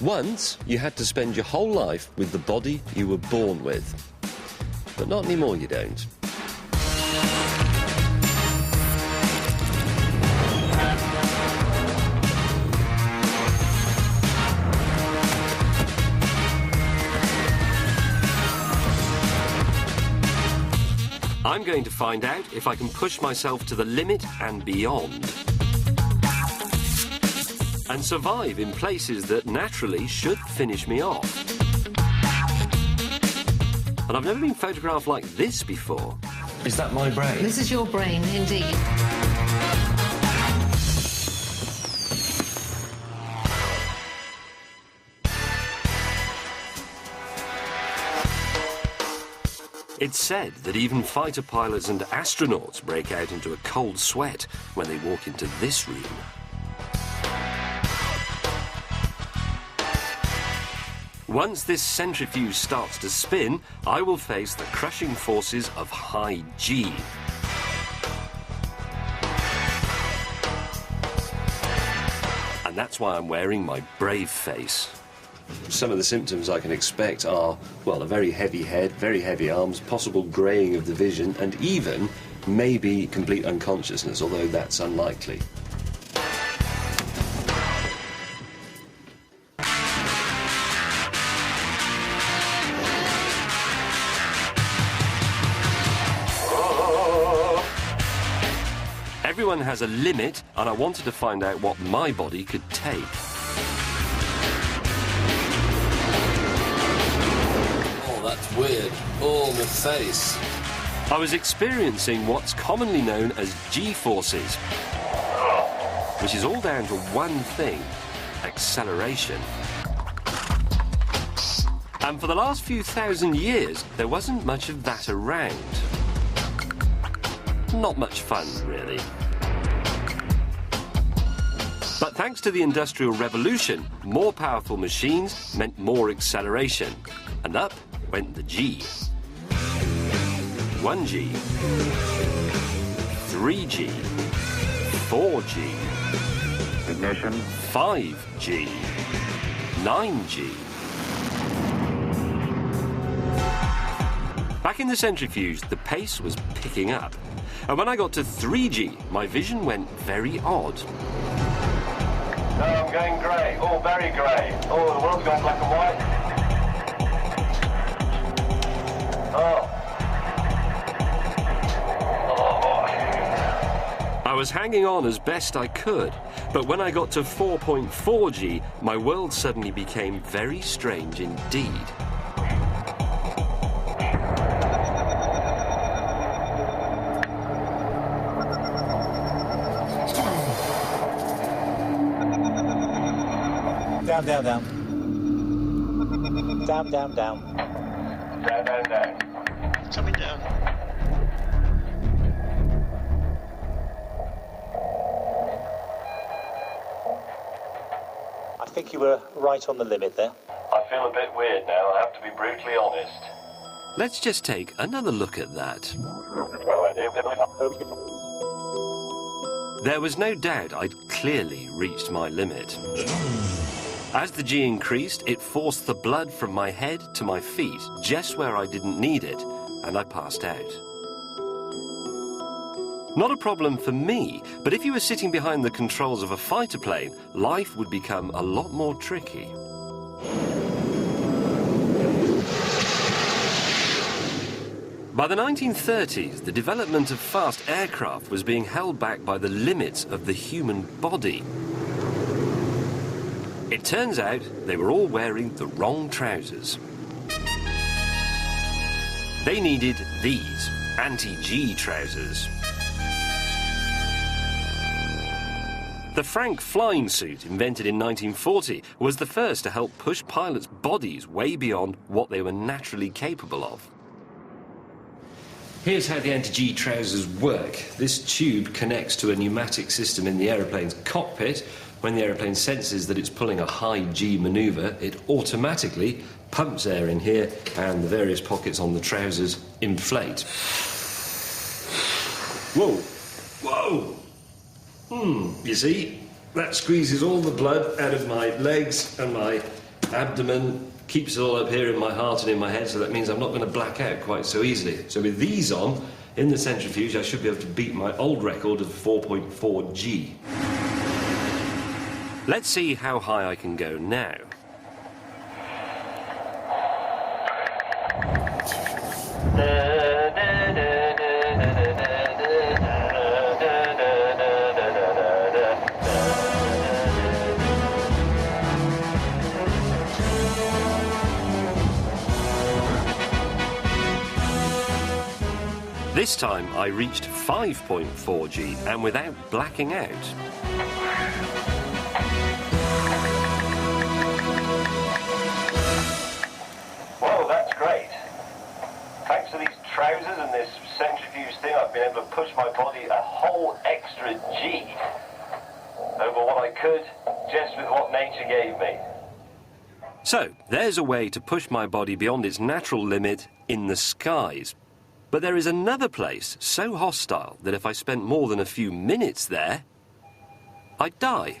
Once, you had to spend your whole life with the body you were born with. But not anymore, you don't. I'm going to find out if I can push myself to the limit and beyond. And survive in places that naturally should finish me off. And I've never been photographed like this before. Is that my brain? This is your brain, indeed. It's said that even fighter pilots and astronauts break out into a cold sweat when they walk into this room. Once this centrifuge starts to spin, I will face the crushing forces of high G. And that's why I'm wearing my brave face. Some of the symptoms I can expect are, well, a very heavy head, very heavy arms, possible greying of the vision, and even maybe complete unconsciousness, although that's unlikely. Everyone has a limit, and I wanted to find out what my body could take. That's weird. Oh, my face. I was experiencing what's commonly known as G-forces, which is all down to one thing: acceleration. And for the last few thousand years, there wasn't much of that around. Not much fun, really. But thanks to the Industrial Revolution, more powerful machines meant more acceleration. And up went the G. 1G, 3G, 4G, ignition, 5G, 9G. Back in the centrifuge, the pace was picking up. And when I got to 3G, my vision went very odd. No, I'm going grey. Oh, very grey. Oh, the world's gone black and white. Oh. I was hanging on as best I could, but when I got to 4.4G, my world suddenly became very strange indeed. Down, down, down. Down, down, down. Down, down, down. Coming down. I think you were right on the limit there. I feel a bit weird now, I have to be brutally honest. Let's just take another look at that. There was no doubt I'd clearly reached my limit. As the G increased, it forced the blood from my head to my feet, just where I didn't need it, and I passed out. Not a problem for me, but if you were sitting behind the controls of a fighter plane, life would become a lot more tricky. By the 1930s, the development of fast aircraft was being held back by the limits of the human body. It turns out they were all wearing the wrong trousers. They needed these anti-G trousers. The Frank flying suit, invented in 1940, was the first to help push pilots' bodies way beyond what they were naturally capable of. Here's how the anti-G trousers work. This tube connects to a pneumatic system in the aeroplane's cockpit. When the aeroplane senses that it's pulling a high G manoeuvre, it automatically pumps air in here and the various pockets on the trousers inflate. Whoa! Whoa! You see, that squeezes all the blood out of my legs and my abdomen, keeps it all up here in my heart and in my head, so that means I'm not going to black out quite so easily. So with these on, in the centrifuge, I should be able to beat my old record of 4.4 G. Let's see how high I can go now. This time I reached 5.4 G and without blacking out. Whoa, that's great. Thanks to these trousers and this centrifuge thing, I've been able to push my body a whole extra G over what I could just with what nature gave me. So, there's a way to push my body beyond its natural limit in the skies. But there is another place so hostile that if I spent more than a few minutes there, I'd die.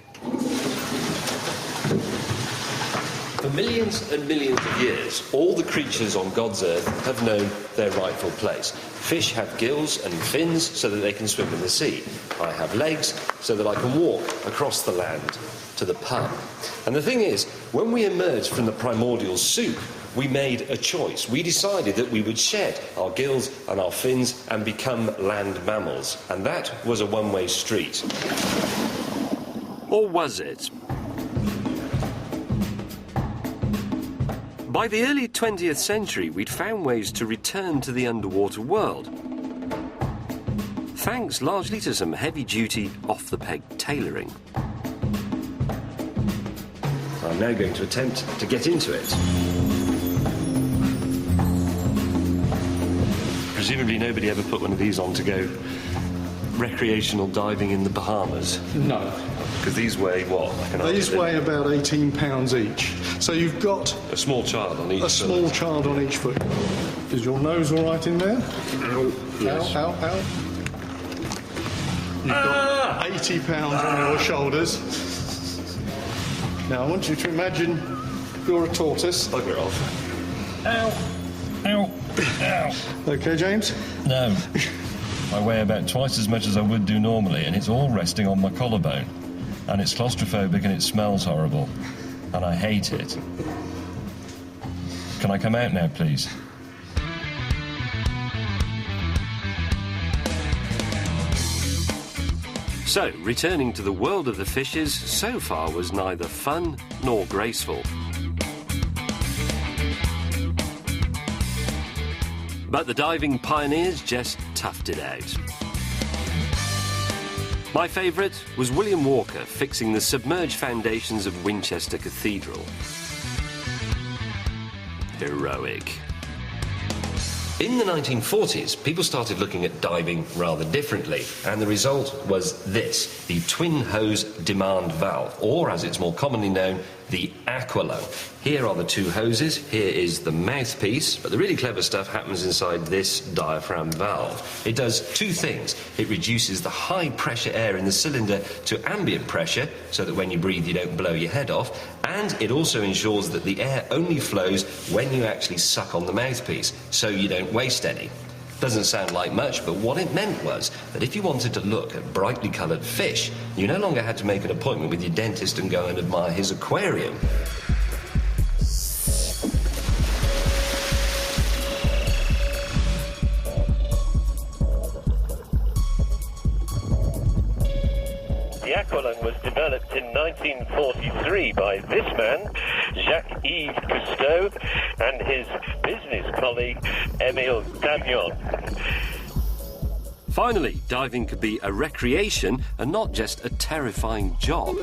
For millions and millions of years, all the creatures on God's earth have known their rightful place. Fish have gills and fins so that they can swim in the sea. I have legs so that I can walk across the land to the pub. And the thing is, when we emerged from the primordial soup, we made a choice. We decided that we would shed our gills and our fins and become land mammals. And that was a one-way street. Or was it? By the early 20th century, we'd found ways to return to the underwater world. Thanks largely to some heavy-duty, off-the-peg tailoring. I'm now going to attempt to get into it. Presumably nobody ever put one of these on to go recreational diving in the Bahamas. No. Because these weigh what? Like These weigh about 18 pounds each. So you've got a small child on each foot. A small child on each foot. Is your nose all right in there? Ow. Yes. Ow, ow, ow. You've got 80 pounds on your shoulders. Now I want you to imagine you're a tortoise. Bugger off. Ow. Ow. Ow. Okay, James? No. I weigh about twice as much as I would do normally, and it's all resting on my collarbone. And it's claustrophobic and it smells horrible. And I hate it. Can I come out now, please? So, returning to the world of the fishes so far was neither fun nor graceful. But the diving pioneers just toughed it out. My favourite was William Walker fixing the submerged foundations of Winchester Cathedral. Heroic. In the 1940s, people started looking at diving rather differently, and the result was this, the twin hose demand valve, or as it's more commonly known, the aqualung. Here are the two hoses, here is the mouthpiece, but the really clever stuff happens inside this diaphragm valve. It does two things. It reduces the high pressure air in the cylinder to ambient pressure, so that when you breathe you don't blow your head off, and it also ensures that the air only flows when you actually suck on the mouthpiece, so you don't waste any. Doesn't sound like much, but what it meant was that if you wanted to look at brightly coloured fish, you no longer had to make an appointment with your dentist and go and admire his aquarium. The aqualung was developed in 1943 by this man, Jacques-Yves Cousteau, and his business colleague, Émile Davignon. Finally, diving could be a recreation and not just a terrifying job.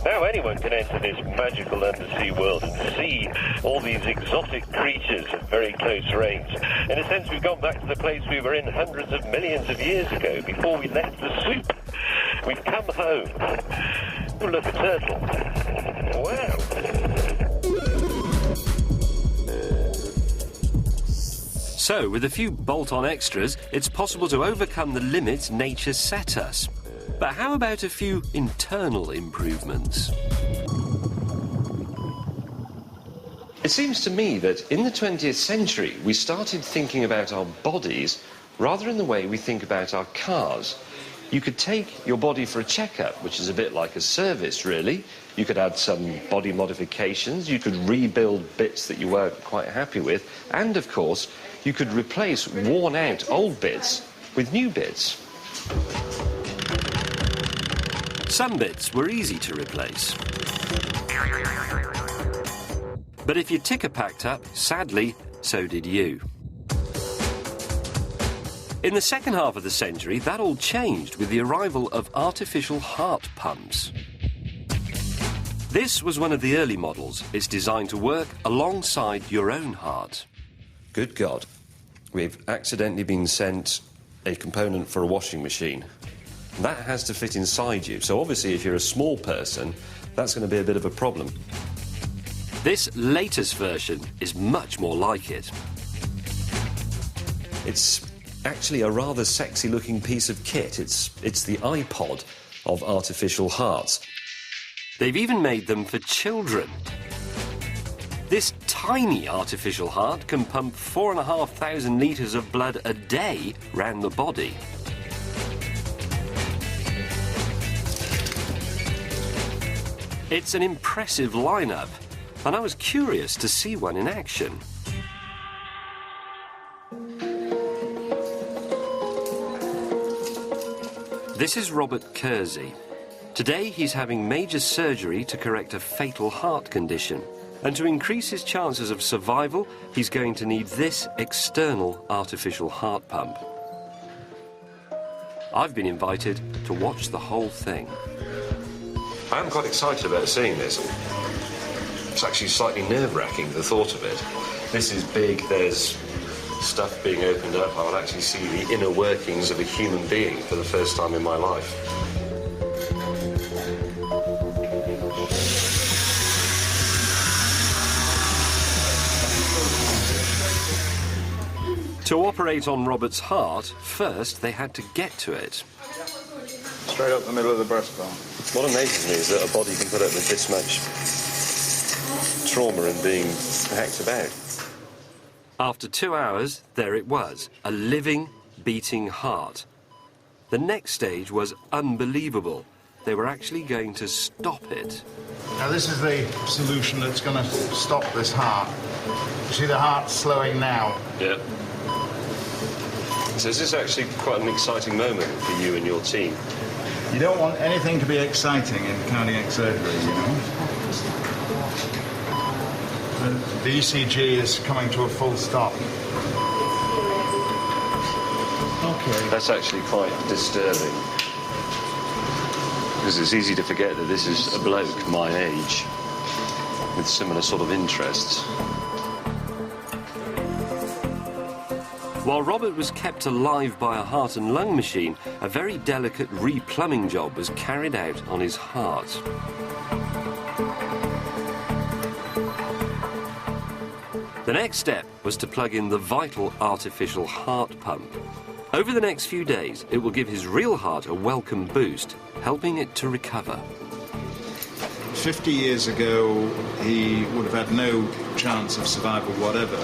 Now anyone can enter this magical undersea world and see all these exotic creatures at very close range. In a sense, we've gone back to the place we were in hundreds of millions of years ago, before we left the soup. We've come home. Oh, look, a turtle. Wow. So, with a few bolt-on extras, it's possible to overcome the limits nature set us. But how about a few internal improvements? It seems to me that in the 20th century, we started thinking about our bodies rather in the way we think about our cars. You could take your body for a checkup, which is a bit like a service, really. You could add some body modifications, you could rebuild bits that you weren't quite happy with, and, of course, you could replace worn-out old bits with new bits. Some bits were easy to replace. But if your ticker packed up, sadly, so did you. In the second half of the century, that all changed with the arrival of artificial heart pumps. This was one of the early models. It's designed to work alongside your own heart. Good God. We've accidentally been sent a component for a washing machine. That has to fit inside you. So obviously, if you're a small person, that's going to be a bit of a problem. This latest version is much more like it. It's actually a rather sexy-looking piece of kit. It's the iPod of artificial hearts. They've even made them for children. This tiny artificial heart can pump 4,500 litres of blood a day round the body. It's an impressive lineup, and I was curious to see one in action. This is Robert Kersey. Today he's having major surgery to correct a fatal heart condition. And to increase his chances of survival, he's going to need this external artificial heart pump. I've been invited to watch the whole thing. I'm quite excited about seeing this. It's actually slightly nerve-wracking, the thought of it. This is big, there's stuff being opened up. I will actually see the inner workings of a human being for the first time in my life. To operate on Robert's heart, first they had to get to it. Straight up the middle of the breastbone. What amazes me is that a body can put up with this much trauma and being hacked about. After 2 hours, there it was, a living, beating heart. The next stage was unbelievable. They were actually going to stop it. Now this is the solution that's going to stop this heart. You see the heart slowing now? Yeah. So is this actually quite an exciting moment for you and your team? You don't want anything to be exciting in cardiac surgery, you know. The ECG is coming to a full stop. Okay. That's actually quite disturbing. Because it's easy to forget that this is a bloke my age with similar sort of interests. While Robert was kept alive by a heart and lung machine, a very delicate replumbing job was carried out on his heart. The next step was to plug in the vital artificial heart pump. Over the next few days, it will give his real heart a welcome boost, helping it to recover. 50 years ago, he would have had no chance of survival whatever.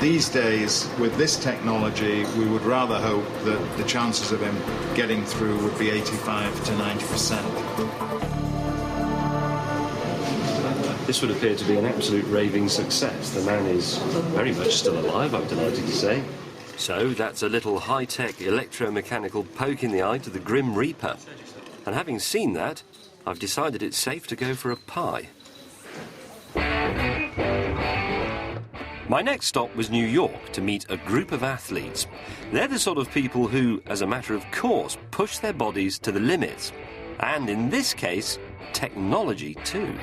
These days, with this technology, we would rather hope that the chances of him getting through would be 85 to 90%. This would appear to be an absolute raving success. The man is very much still alive, I'm delighted to say. So that's a little high-tech electromechanical poke in the eye to the Grim Reaper. And having seen that, I've decided it's safe to go for a pie. My next stop was New York to meet a group of athletes. They're the sort of people who, as a matter of course, push their bodies to the limits. And in this case, technology too.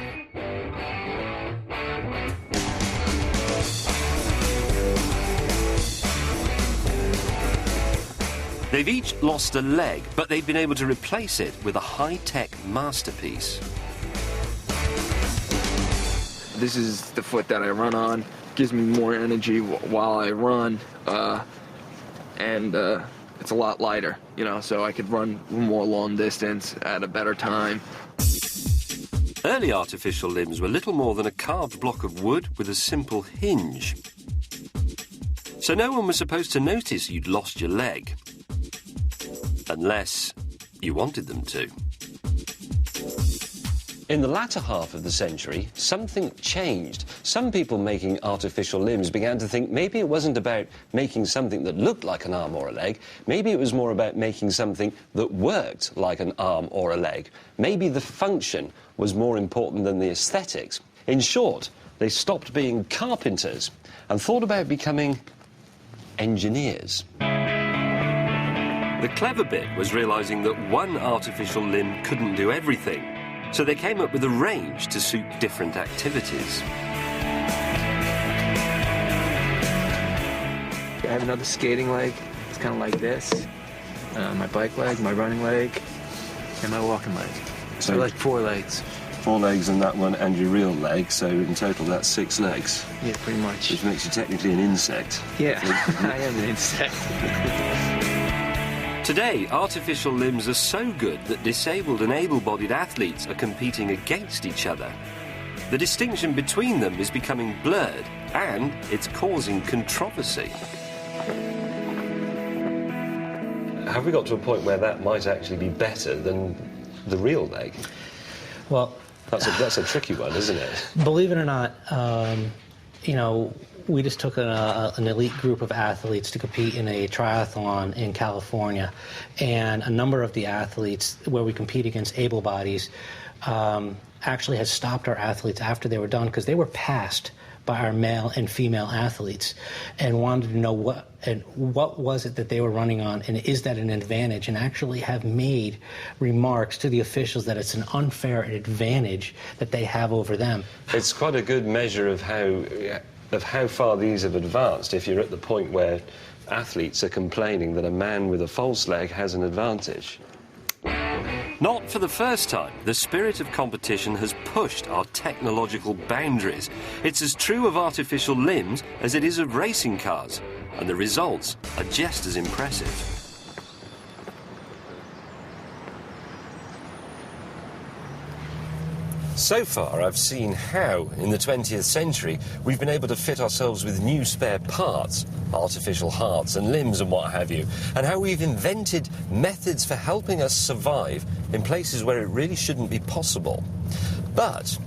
They've each lost a leg, but they've been able to replace it with a high-tech masterpiece. This is the foot that I run on. Gives me more energy while I run, and it's a lot lighter, you know, so I could run more long distance at a better time. Early artificial limbs were little more than a carved block of wood with a simple hinge. So no one was supposed to notice you'd lost your leg. Unless you wanted them to. In the latter half of the century, something changed. Some people making artificial limbs began to think maybe it wasn't about making something that looked like an arm or a leg. Maybe it was more about making something that worked like an arm or a leg. Maybe the function was more important than the aesthetics. In short, they stopped being carpenters and thought about becoming engineers. The clever bit was realising that one artificial limb couldn't do everything. So they came up with a range to suit different activities. I have another skating leg. It's kind of like this. My bike leg, my running leg, and my walking leg. So like 4 legs. 4 legs and that one and your real leg, so in total that's 6 legs. Yeah, pretty much. Which makes you technically an insect. Yeah, I am an insect. Today, artificial limbs are so good that disabled and able-bodied athletes are competing against each other. The distinction between them is becoming blurred, and it's causing controversy. Have we got to a point where that might actually be better than the real leg? Well, that's a tricky one, isn't it? Believe it or not, you know, we just took an elite group of athletes to compete in a triathlon in California, and a number of the athletes where we compete against able bodies actually had stopped our athletes after they were done because they were passed by our male and female athletes and wanted to know what was it that they were running on, and is that an advantage, and actually have made remarks to the officials that it's an unfair advantage that they have over them. It's quite a good measure of how far these have advanced if you're at the point where athletes are complaining that a man with a false leg has an advantage. Not for the first time, the spirit of competition has pushed our technological boundaries. It's as true of artificial limbs as it is of racing cars, and the results are just as impressive. So far, I've seen how, in the 20th century, we've been able to fit ourselves with new spare parts, artificial hearts and limbs and what have you, and how we've invented methods for helping us survive in places where it really shouldn't be possible. But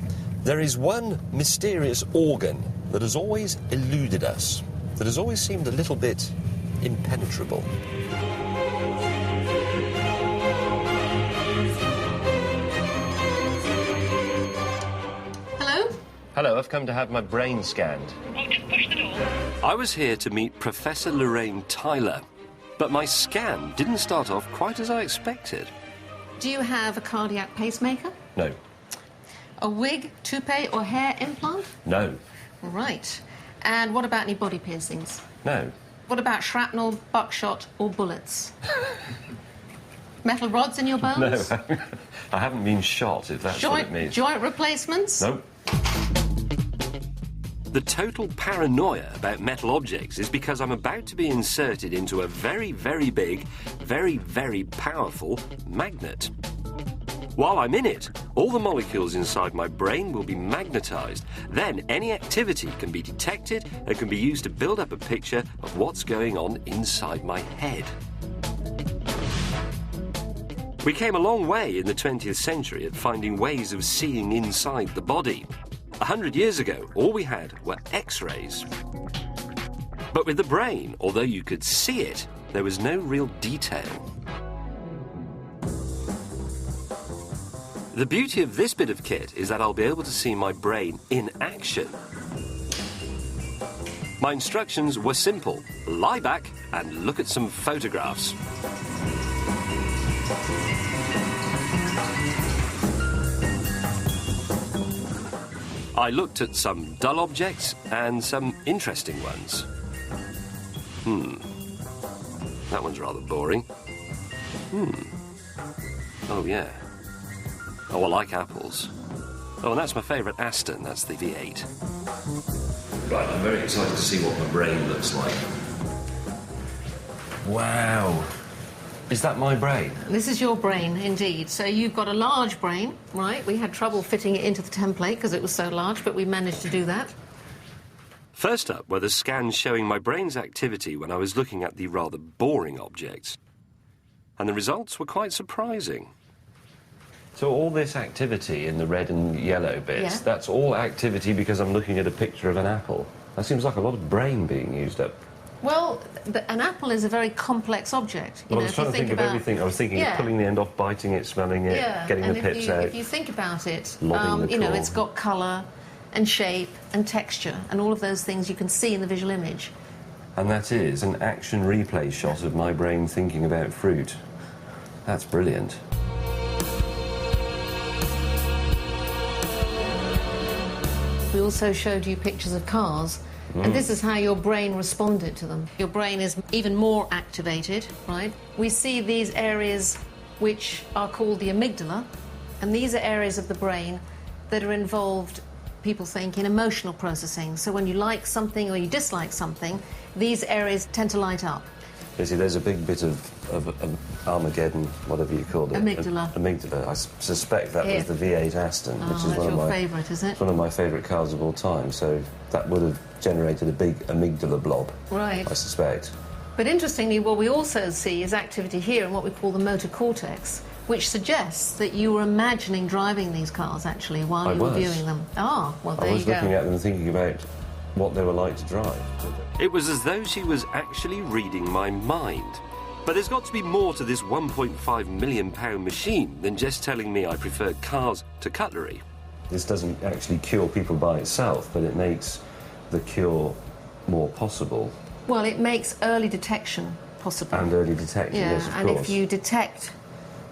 there is one mysterious organ that has always eluded us, that has always seemed a little bit impenetrable. Hello, I've come to have my brain scanned. Oh, just push the door. I was here to meet Professor Lorraine Tyler, but my scan didn't start off quite as I expected. Do you have a cardiac pacemaker? No. A wig, toupee or hair implant? No. Right. And what about any body piercings? No. What about shrapnel, buckshot or bullets? Metal rods in your bones? No, I haven't been shot, if that's what it means. Joint replacements? No. The total paranoia about metal objects is because I'm about to be inserted into a very, very big, very, very powerful magnet. While I'm in it, all the molecules inside my brain will be magnetized. Then any activity can be detected and can be used to build up a picture of what's going on inside my head. We came a long way in the 20th century at finding ways of seeing inside the body. 100 years ago, all we had were X-rays. But with the brain, although you could see it, there was no real detail. The beauty of this bit of kit is that I'll be able to see my brain in action. My instructions were simple. Lie back and look at some photographs. I looked at some dull objects and some interesting ones. That one's rather boring. Oh, yeah. Oh, I like apples. Oh, and that's my favourite Aston. That's the V8. Right, I'm very excited to see what my brain looks like. Wow. Is that my brain? This is your brain, indeed. So you've got a large brain, right? We had trouble fitting it into the template because it was so large, but we managed to do that. First up were the scans showing my brain's activity when I was looking at the rather boring objects. And the results were quite surprising. So all this activity in the red and yellow bits, that's all activity because I'm looking at a picture of an apple. That seems like a lot of brain being used up. Well, an apple is a very complex object. Well, I was trying to think of everything. I was thinking of pulling the end off, biting it, smelling it, getting the pips out. If you think about it, you know, it's got colour and shape and texture, and all of those things you can see in the visual image. And that is an action replay shot of my brain thinking about fruit. That's brilliant. We also showed you pictures of cars, and this is how your brain responded to them. Your brain is even more activated, right? We see these areas which are called the amygdala, and these are areas of the brain that are involved, people think, in emotional processing. So when you like something or you dislike something, these areas tend to light up. You see, there's a big bit of Armageddon, whatever you called it. Amygdala. Amygdala. I suspect that was the V8 Aston, which is that's your favourite, is it? It's one of my favourite cars of all time, so that would have generated a big amygdala blob, right? I suspect. But interestingly, what we also see is activity here in what we call the motor cortex, which suggests that you were imagining driving these cars, actually, while you were viewing them. Ah, well, there you go. I was looking at them thinking about what they were like to drive. It was as though she was actually reading my mind. But there's got to be more to this £1.5 million machine than just telling me I prefer cars to cutlery. This doesn't actually cure people by itself, but it makes the cure more possible. Well, it makes early detection possible. And early detection, yes, of course. And if you detect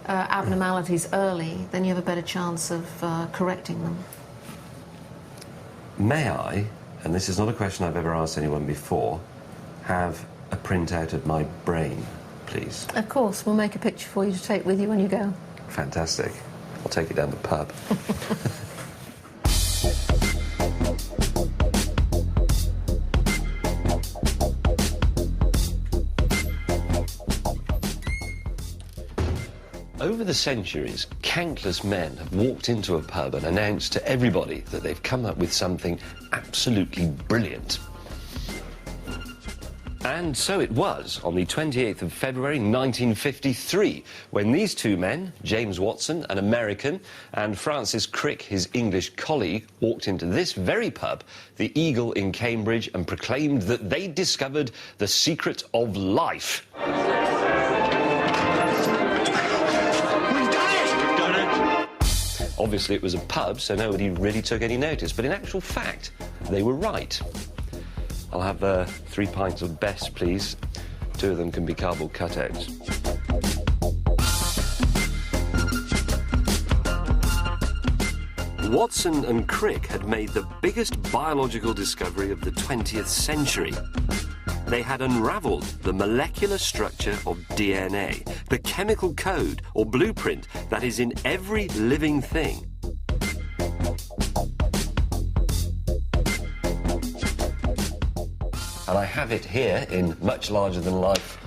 abnormalities early, then you have a better chance of correcting them. May I, and this is not a question I've ever asked anyone before, have a printout of my brain, please? Of course, we'll make a picture for you to take with you when you go. Fantastic. I'll take it down the pub. Over the centuries, countless men have walked into a pub and announced to everybody that they've come up with something absolutely brilliant. And so it was on the 28th of February 1953 when these two men, James Watson, an American, and Francis Crick, his English colleague, walked into this very pub, the Eagle in Cambridge, and proclaimed that they'd discovered the secret of life. Obviously, it was a pub, so nobody really took any notice. But in actual fact, they were right. I'll have 3 pints of best, please. 2 of them can be cardboard cutouts. Watson and Crick had made the biggest biological discovery of the 20th century. They had unravelled the molecular structure of DNA, the chemical code or blueprint that is in every living thing. And I have it here in much larger than life,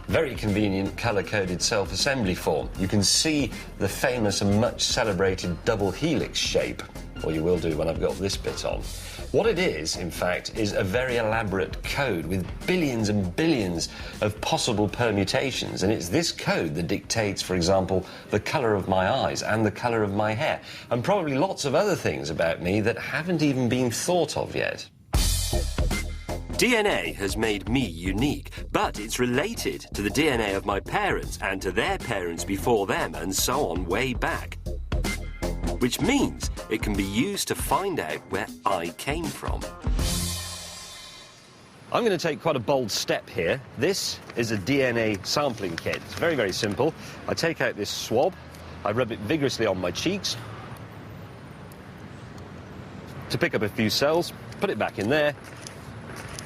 very convenient colour-coded self-assembly form. You can see the famous and much celebrated double helix shape, or you will do when I've got this bit on. What it is, in fact, is a very elaborate code with billions and billions of possible permutations, and it's this code that dictates, for example, the colour of my eyes and the colour of my hair, and probably lots of other things about me that haven't even been thought of yet. DNA has made me unique, but it's related to the DNA of my parents and to their parents before them, and so on way back. Which means it can be used to find out where I came from. I'm going to take quite a bold step here. This is a DNA sampling kit. It's very, very simple. I take out this swab, I rub it vigorously on my cheeks to pick up a few cells, put it back in there,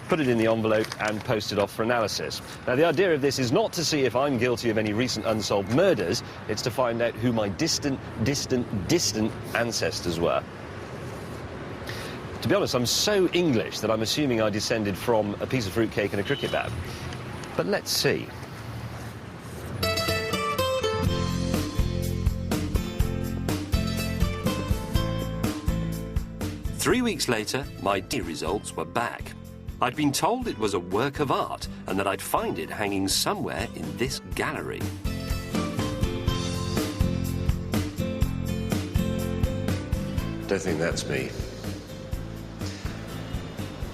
put it in the envelope and post it off for analysis. Now, the idea of this is not to see if I'm guilty of any recent unsolved murders, it's to find out who my distant ancestors were. To be honest, I'm so English that I'm assuming I descended from a piece of fruitcake and a cricket bat. But let's see. 3 weeks later, my D results were back. I'd been told it was a work of art and that I'd find it hanging somewhere in this gallery. Don't think that's me.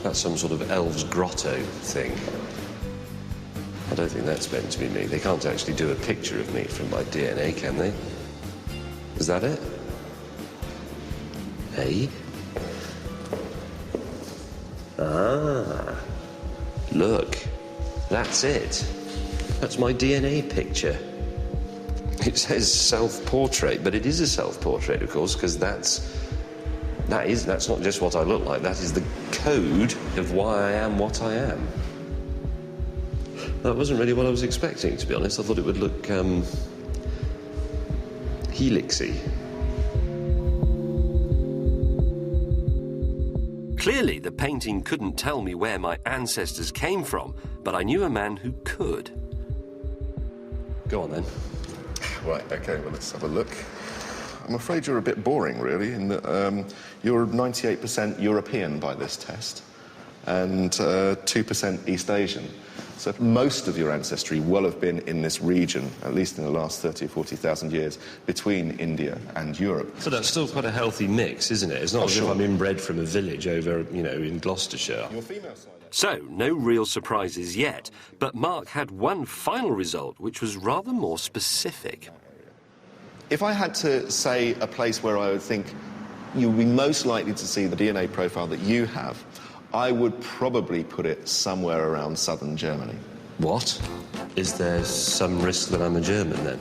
That's some sort of elves grotto thing. I don't think that's meant to be me. They can't actually do a picture of me from my DNA, can they? Is that it? Hey? Ah. Look. That's it. That's my DNA picture. It says self-portrait, but it is a self-portrait, of course, because that's not just what I look like. That is the code of why I am what I am. That wasn't really what I was expecting, to be honest. I thought it would look, helixy. Clearly, the painting couldn't tell me where my ancestors came from, but I knew a man who could. Go on, then. Right, OK, well, let's have a look. I'm afraid you're a bit boring, really, in that you're 98% European by this test and 2% East Asian. So most of your ancestry will have been in this region, at least in the last 30 or 40,000 years, between India and Europe. So that's still quite a healthy mix, isn't it? It's not as if I'm inbred from a village over, in Gloucestershire. Your female side. So, no real surprises yet, but Mark had one final result which was rather more specific. If I had to say a place where I would think you would be most likely to see the DNA profile that you have, I would probably put it somewhere around southern Germany. What? Is there some risk that I'm a German, then?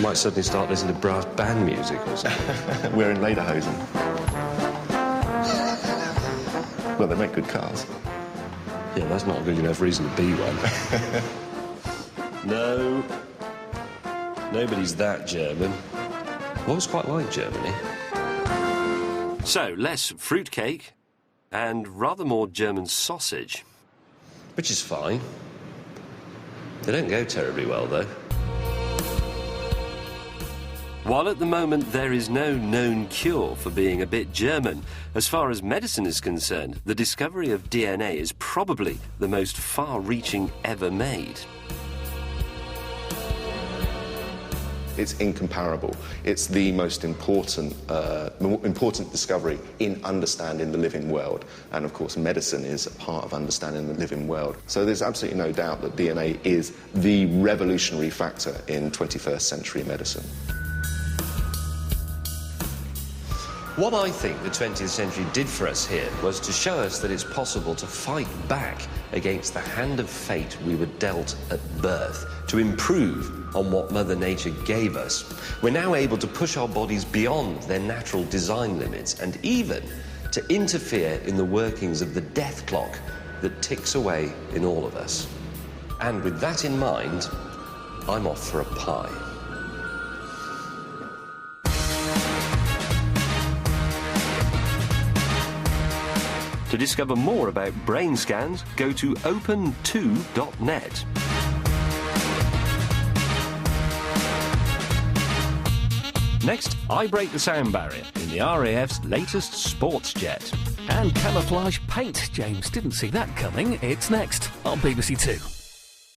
Might suddenly start listening to brass band music or something. We're in Lederhosen. Well, they make good cars. Yeah, that's not a good enough reason to be one. No. Nobody's that German. I always quite like Germany. So, less fruitcake and rather more German sausage. Which is fine. They don't go terribly well, though. While at the moment there is no known cure for being a bit German, as far as medicine is concerned, the discovery of DNA is probably the most far-reaching ever made. It's incomparable. It's the most important discovery in understanding the living world. And, of course, medicine is a part of understanding the living world. So there's absolutely no doubt that DNA is the revolutionary factor in 21st century medicine. What I think the 20th century did for us here was to show us that it's possible to fight back against the hand of fate we were dealt at birth, to improve on what Mother Nature gave us. We're now able to push our bodies beyond their natural design limits and even to interfere in the workings of the death clock that ticks away in all of us. And with that in mind, I'm off for a pie. To discover more about brain scans, go to open2.net. Next, I break the sound barrier in the RAF's latest sports jet. And camouflage paint. James didn't see that coming. It's next on BBC Two.